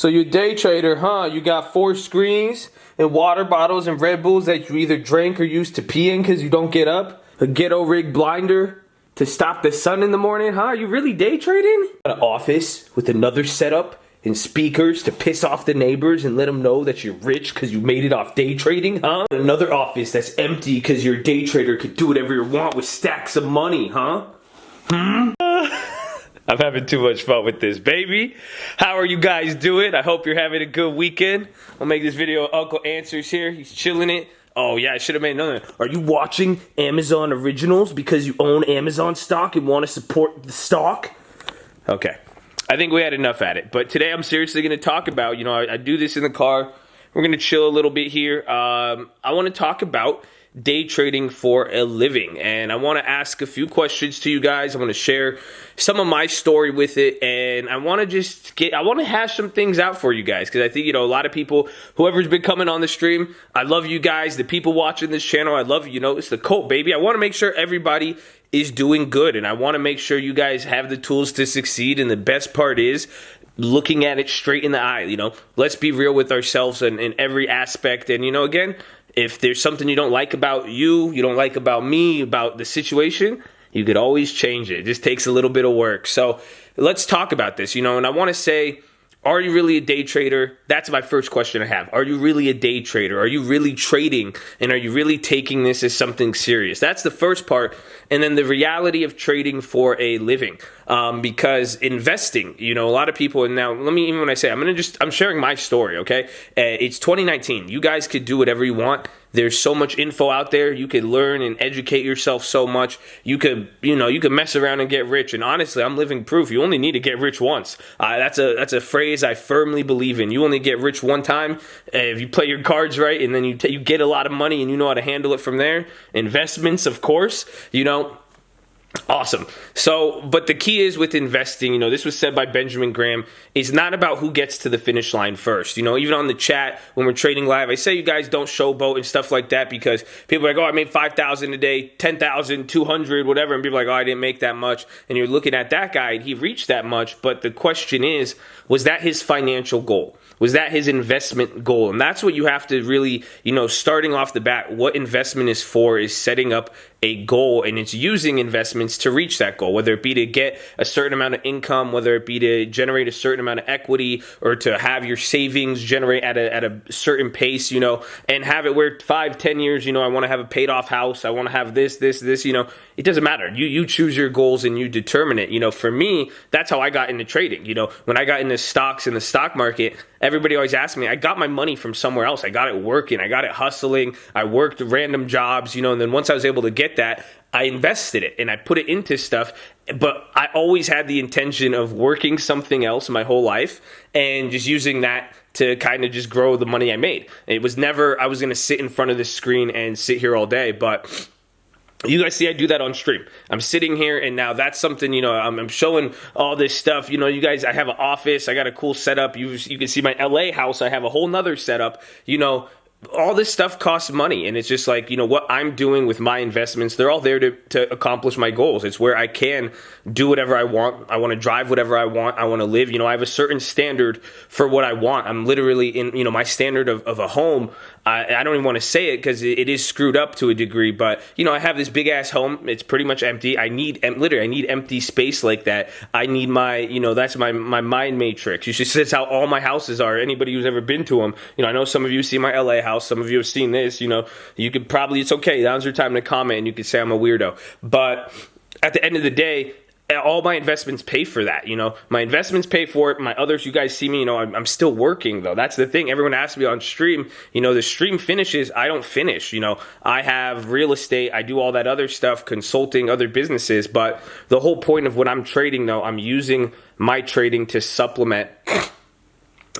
So you're a day trader, huh? You got 4 screens and water bottles and Red Bulls that you either drink or use to pee in because you don't get up. A ghetto rig blinder to stop the sun in the morning, huh? You really day trading? Got an office with another setup and speakers to piss off the neighbors and let them know that you're rich because you made it off day trading, huh? Another office that's empty because you're a day trader, could do whatever you want with stacks of money, huh? I'm having too much fun with this, baby. How are you guys doing? I hope you're having a good weekend. I'll make this video. Uncle Answers here. He's chilling it. Oh, yeah, I should have made another. Are you watching Amazon Originals because you own Amazon stock and want to support the stock? Okay. I think we had enough at it. But today I'm seriously going to talk about, I do this in the car. We're going to chill a little bit here. I want to talk about day trading for a living, and I want to ask a few questions to you guys. I want to share some of my story with it, and I want to hash some things out for you guys, because I think, a lot of people, whoever's been coming on the stream, I love you guys. The people watching this channel, I love you. It's the cult, baby. I want to make sure everybody is doing good, and I want to make sure you guys have the tools to succeed, and the best part is looking at it straight in the eye. Let's be real with ourselves in every aspect, and again, if there's something you don't like about you don't like about me, about the situation, you could always change it. It just takes a little bit of work. So let's talk about this, and I want to say, are you really a day trader? That's my first question I have. Are you really a day trader? Are you really trading? And are you really taking this as something serious? That's the first part. And then the reality of trading for a living. Because investing, a lot of people, and now even when I say, I'm sharing my story, okay? It's 2019. You guys could do whatever you want. There's so much info out there. You could learn and educate yourself so much. You could mess around and get rich. And honestly, I'm living proof. You only need to get rich once. That's a phrase I firmly believe in. You only get rich one time if you play your cards right, and then you get a lot of money and you know how to handle it from there. Investments, of course, Awesome. So, but the key is with investing, this was said by Benjamin Graham, it's not about who gets to the finish line first. Even on the chat, when we're trading live, I say you guys don't showboat and stuff like that, because people are like, oh, I made 5,000 a day, 10,000, 200, whatever. And people are like, oh, I didn't make that much. And you're looking at that guy and he reached that much. But the question is, was that his financial goal? Was that his investment goal? And that's what you have to really, starting off the bat, what investment is for is setting up a goal, and it's using investments to reach that goal, whether it be to get a certain amount of income, whether it be to generate a certain amount of equity, or to have your savings generate at a certain pace, and have it where 5-10 years, I want to have a paid off house, I want to have this, it doesn't matter. You choose your goals and you determine it. For me, that's how I got into trading. When I got into stocks in the stock market, everybody always asks me, I got my money from somewhere else. I got it working. I got it hustling. I worked random jobs, and then once I was able to get that, I invested it and I put it into stuff. But I always had the intention of working something else my whole life and just using that to kind of just grow the money I made. It was never, I was going to sit in front of this screen and sit here all day, but you guys see I do that on stream. I'm sitting here, and now that's something, I'm showing all this stuff. You guys, I have an office. I got a cool setup. You can see my LA house. I have a whole nother setup. All this stuff costs money, and it's just like, what I'm doing with my investments, they're all there to accomplish my goals. It's where I can do whatever I want. I want to drive whatever I want. I want to live. I have a certain standard for what I want. I'm literally in, my standard of a home. I don't even want to say it because it is screwed up to a degree, but I have this big ass home. It's pretty much empty. I need empty space like that. I need my, that's my mind matrix. That's how all my houses are. Anybody who's ever been to them, I know some of you see my LA house. Some of you have seen this, you could probably, it's okay. Now's your time to comment and you could say I'm a weirdo. But at the end of the day, all my investments pay for that. My investments pay for it. My others, you guys see me, I'm still working though. That's the thing. Everyone asks me on stream, the stream finishes. I don't finish. I have real estate. I do all that other stuff, consulting other businesses. But the whole point of what I'm trading though, I'm using my trading to supplement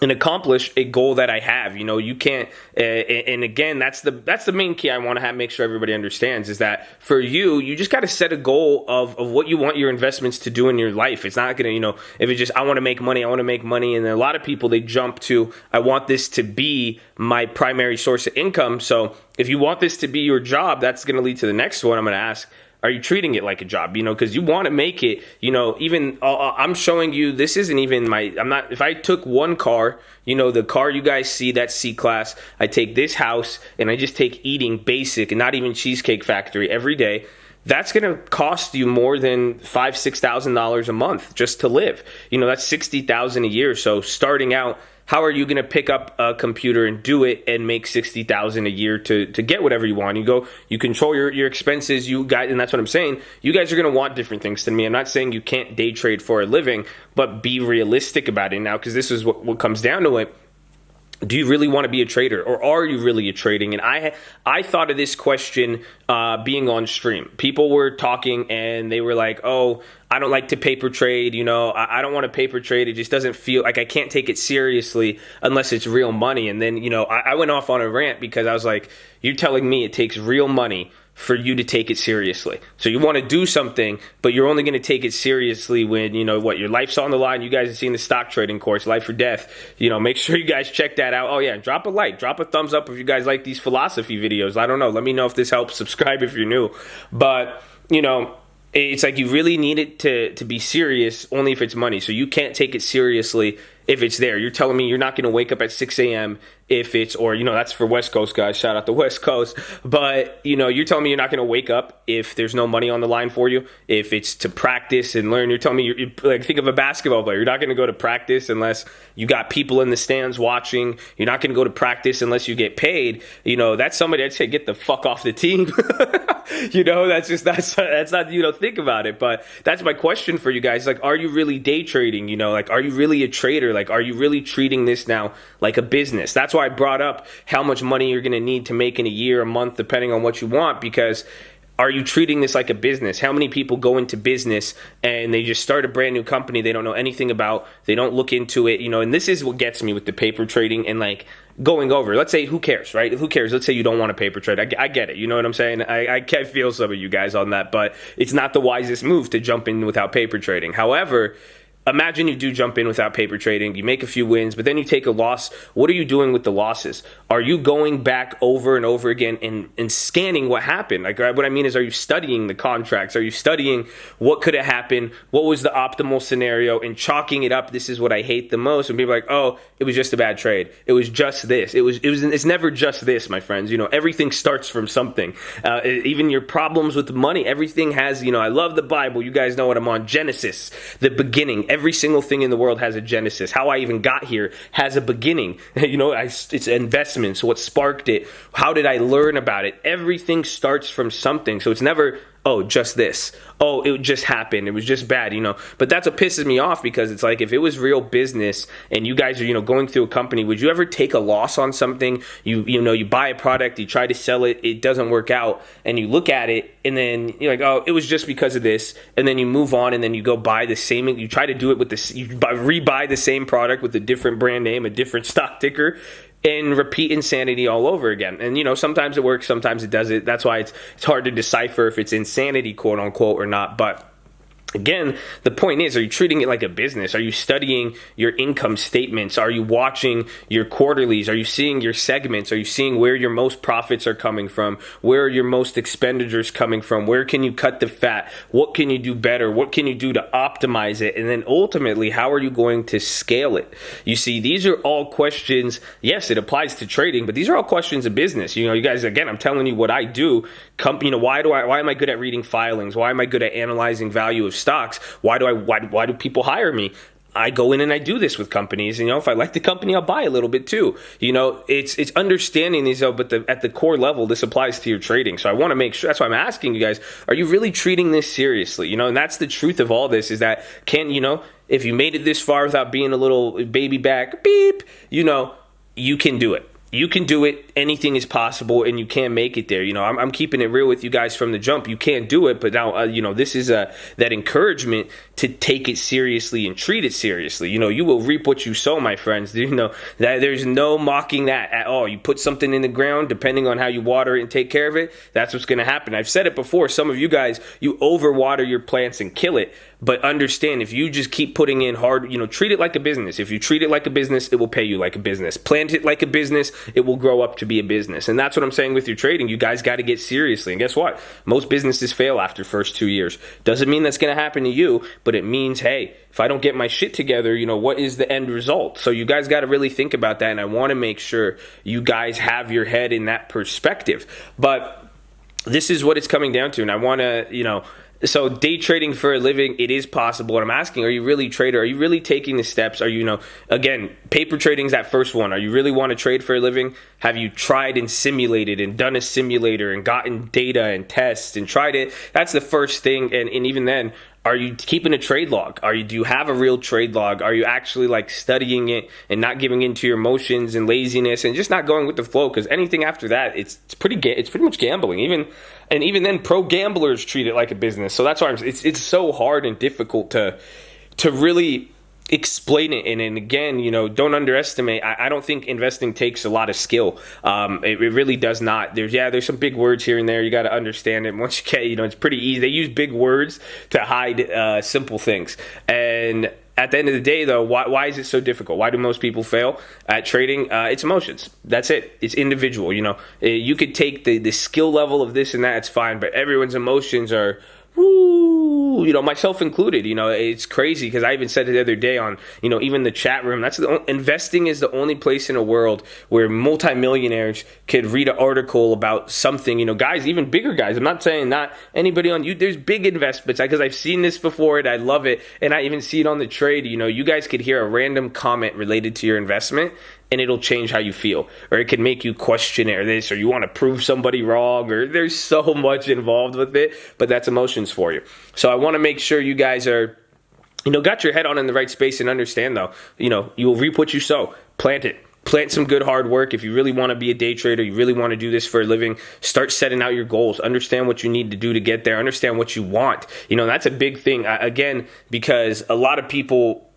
and accomplish a goal that I have. You can't, and again, that's the main key I want to make sure everybody understands, is that for you just got to set a goal of what you want your investments to do in your life. It's not going to, if it's just, I want to make money, and a lot of people, they jump to, I want this to be my primary source of income. So if you want this to be your job, that's going to lead to the next one I'm going to ask. are you treating it like a job? You know, because you want to make it, you know, even I'm showing you, this isn't even if I took one car, you know, the car you guys see, that C-Class, I take this house and I just take eating basic and not even Cheesecake Factory every day, that's going to cost you more than $5,000-$6,000 a month just to live. You know, that's $60,000 a year. So starting out, how are you going to pick up a computer and do it and make $60,000 a year to get whatever you want? You control your expenses, you guys, and that's what I'm saying. You guys are going to want different things than me. I'm not saying you can't day trade for a living, but be realistic about it now, because this is what comes down to it. Do you really want to be a trader, or are you really a trading? And I thought of this question being on stream. People were talking and they were like, oh, I don't like to paper trade. You know, I don't want to paper trade. It just doesn't feel like I can't take it seriously unless it's real money. And then, you know, I went off on a rant because I was like, you're telling me it takes real money for you to take it seriously. So you want to do something, but you're only going to take it seriously when, you know, what, your life's on the line. You guys have seen the stock trading course, Life or Death. You know, make sure you guys check that out. Oh yeah, drop a like, drop a thumbs up if you guys like these philosophy videos. I don't know. Let me know if this helps. Subscribe if you're new. But, you know, it's like you really need it to be serious only if it's money. So you can't take it seriously if it's there. You're telling me you're not going to wake up at 6 a.m. if it's, or, you know, that's for West Coast guys. Shout out to West Coast. But, you know, you're telling me you're not going to wake up if there's no money on the line for you, if it's to practice and learn. You're telling me, you're like, think of a basketball player. You're not going to go to practice unless you got people in the stands watching. You're not going to go to practice unless you get paid. You know, that's somebody I'd say get the fuck off the team. You know, that's not, you know, think about it. But that's my question for you guys. Like, are you really day trading? You know, like, are you really a trader? Like, are you really treating this now like a business? That's why I brought up how much money you're going to need to make in a year, a month, depending on what you want, because are you treating this like a business? How many people go into business and they just start a brand new company they don't know anything about, they don't look into it, you know, and this is what gets me with the paper trading and like going over. Let's say, who cares, right? Who cares? Let's say you don't want to paper trade. I get it. You know what I'm saying? I can feel some of you guys on that, but it's not the wisest move to jump in without paper trading. However, imagine you do jump in without paper trading, you make a few wins, but then you take a loss. What are you doing with the losses? Are you going back over and over again and scanning what happened? Like, what I mean is, are you studying the contracts? Are you studying what could have happened? What was the optimal scenario? And chalking it up, this is what I hate the most. And people are like, oh, it was just a bad trade. It was just this. It's never just this, my friends. You know, everything starts from something. Even your problems with money, everything has, you know, I love the Bible. You guys know what I'm on. Genesis, the beginning. Every single thing in the world has a genesis. How I even got here has a beginning. You know, it's investments, what sparked it. How did I learn about it? Everything starts from something. So it's never, oh, just this. Oh, it just happened. It was just bad, you know. But that's what pisses me off, because it's like, if it was real business and you guys are, you know, going through a company, would you ever take a loss on something? You know, you buy a product, you try to sell it, it doesn't work out, and you look at it and then you're like, oh, it was just because of this, and then you move on and then you go buy the same, you try to do it with this, rebuy the same product with a different brand name, a different stock ticker, and repeat insanity all over again. And, you know, sometimes it works, sometimes it doesn't. That's why it's hard to decipher if it's insanity, quote unquote, or not. But again, the point is, are you treating it like a business? Are you studying your income statements? Are you watching your quarterlies? Are you seeing your segments? Are you seeing where your most profits are coming from? Where are your most expenditures coming from? Where can you cut the fat? What can you do better? What can you do to optimize it? And then ultimately, how are you going to scale it? You see, these are all questions. Yes, it applies to trading, but these are all questions of business. You know, you guys, again, I'm telling you what I do. You know, why am I good at reading filings? Why am I good at analyzing value of stocks? Why do people hire me? I go in and I do this with companies. You know, if I like the company, I'll buy a little bit too. You know, it's understanding these, but at the core level, this applies to your trading. So I want to make sure, that's why I'm asking you guys, are you really treating this seriously? You know, and that's the truth of all this, is that you know, if you made it this far without being a little baby back, beep, you know, you can do it. You can do it. Anything is possible, and you can make it there. You know, I'm keeping it real with you guys from the jump. You can't do it, but now, you know, this is that encouragement to take it seriously and treat it seriously. You know, you will reap what you sow, my friends. You know, that there's no mocking that at all. You put something in the ground, depending on how you water it and take care of it, that's what's going to happen. I've said it before. Some of you guys, you overwater your plants and kill it. But understand, if you just keep putting in hard, treat it like a business. If you treat it like a business, it will pay you like a business. Plant it like a business, it will grow up to be a business. And that's what I'm saying with your trading. You guys got to get seriously. And guess what? Most businesses fail after first 2 years. Doesn't mean that's going to happen to you, but it means, hey, if I don't get my shit together, what is the end result? So you guys got to really think about that. And I want to make sure you guys have your head in that perspective. But this is what it's coming down to. And I want to, so day trading for a living, it is possible. And I'm asking, are you really a trader? Are you really taking the steps? Are you, again, paper trading is that first one. Are you really want to trade for a living? Have you tried and simulated and done a simulator and gotten data and tests and tried it? That's the first thing. And even then, are you keeping a trade log? Do you have a real trade log? Are you actually studying it and not giving into your emotions and laziness and just not going with the flow? Because anything after that, it's pretty much gambling. Even then, pro gamblers treat it like a business. So that's why it's so hard and difficult to really explain it. And again, don't underestimate. I don't think investing takes a lot of skill. It really does not. There's some big words here and there. You got to understand it. Once you get, it's pretty easy. They use big words to hide simple things. And at the end of the day, though, why is it so difficult? Why do most people fail at trading? It's emotions. That's it. It's individual. You could take the skill level of this and that. It's fine. But everyone's emotions are, woo, myself included. It's crazy because I even said it the other day on, even the chat room. Investing is the only place in the world where multimillionaires could read an article about something. Guys, even bigger guys. I'm not saying not anybody on you. There's big investments because I've seen this before and I love it. And I even see it on the trade. You guys could hear a random comment related to your investment and it'll change how you feel, or it can make you question it, or this, or you want to prove somebody wrong, or there's so much involved with it, but that's emotions for you. So I want to make sure you guys are, got your head on in the right space and understand though, you will reap what you sow. Plant it. Plant some good hard work. If you really want to be a day trader, you really want to do this for a living, start setting out your goals. Understand what you need to do to get there. Understand what you want. That's a big thing, again, because a lot of people,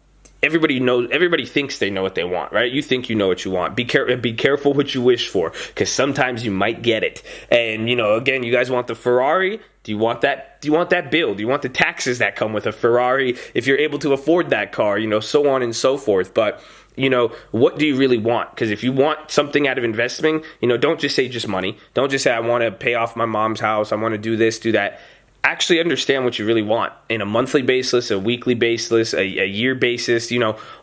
everybody thinks they know what they want, right? You think you know what you want. Be careful what you wish for, because sometimes you might get it. And, again, you guys want the Ferrari. Do you want that? Do you want that bill? Do you want the taxes that come with a Ferrari if you're able to afford that car, so on and so forth. But, what do you really want? Because if you want something out of investing, don't just say just money. Don't just say, I want to pay off my mom's house. I want to do this, do that. Actually understand what you really want in a monthly basis, a weekly basis, a year basis,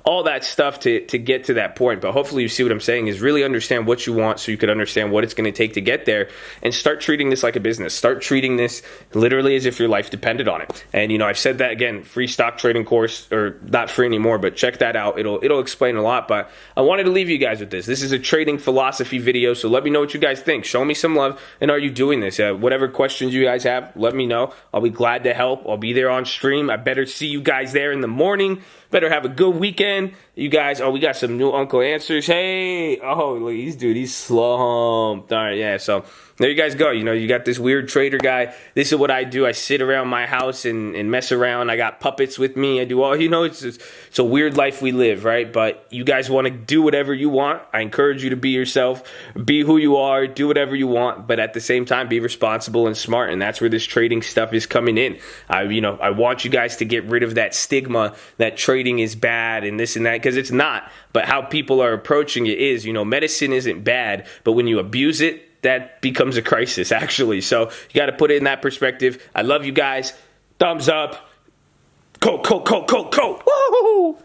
all that stuff to get to that point. But hopefully you see what I'm saying is really understand what you want so you can understand what it's going to take to get there, and start treating this like a business. Start treating this literally as if your life depended on it. And, I've said that again, free stock trading course, or not free anymore, but check that out. It'll explain a lot. But I wanted to leave you guys with this. This is a trading philosophy video, so let me know what you guys think. Show me some love, and are you doing this? Whatever questions you guys have, let me know. I'll be glad to help. I'll be there on stream. I better see you guys there in the morning. Better have a good weekend. You guys, we got some new Uncle Answers. Hey, look, he's slumped. All right, yeah, so there you guys go. You got this weird trader guy. This is what I do. I sit around my house and mess around. I got puppets with me. I do all, it's a weird life we live, right? But you guys want to do whatever you want. I encourage you to be yourself, be who you are, do whatever you want, but at the same time, be responsible and smart. And that's where this trading stuff is coming in. I want you guys to get rid of that stigma that trading is bad and this and that, because it's not. But how people are approaching it is, medicine isn't bad, but when you abuse it, that becomes a crisis, actually. So you got to put it in that perspective. I love you guys. Thumbs up. Woo-hoo!